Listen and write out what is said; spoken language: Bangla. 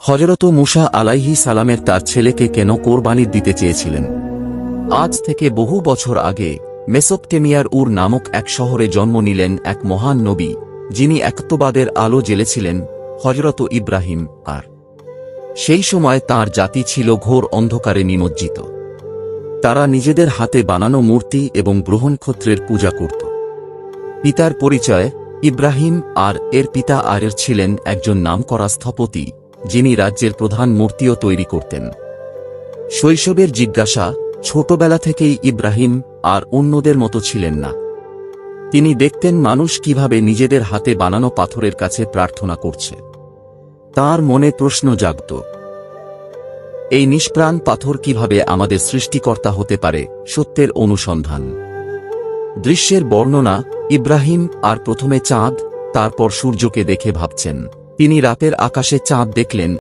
হযরত মূসা আলাইহিস সালামের তার ছেলেকে কেন কোরবানি দিতে চেয়েছিলেন? আজ থেকে বহু বছর আগে মেসোপটেমিয়ার উর নামক এক শহরে জন্ম নিলেন এক মহান নবী, যিনি একত্ববাদের আলো জ্বেলেছিলেন, হযরত ইব্রাহিম। আর সেই সময় তার জাতি ছিল ঘোর অন্ধকারে নিমজ্জিত। তারা নিজেদের হাতে বানানো মূর্তি এবং গ্রহণক্ষত্রের পূজা করত। পিতার পরিচয়: ইব্রাহিম আর এর পিতা আরের ছিলেন একজন নামকরা স্থপতি, যিনি রাজ্যের প্রধান মূর্তিও তৈরি করতেন। শৈশবের জিজ্ঞাসা: ছোটবেলা থেকেই ইব্রাহিম আর অন্যদের মতো ছিলেন না। তিনি দেখতেন মানুষ কিভাবে নিজেদের হাতে বানানো পাথরের কাছে প্রার্থনা করছে। তার মনে প্রশ্ন জাগত, এই নিষ্প্রাণ পাথর কিভাবে আমাদের সৃষ্টিকর্তা হতে পারে? সত্যের অনুসন্ধান। দৃশ্যের বর্ণনা: ইব্রাহিম আর প্রথমে চাঁদ, তারপর সূর্যকে দেখে ভাবছেন। তিনি রাতের আকাশে চাঁদ দেখলেন,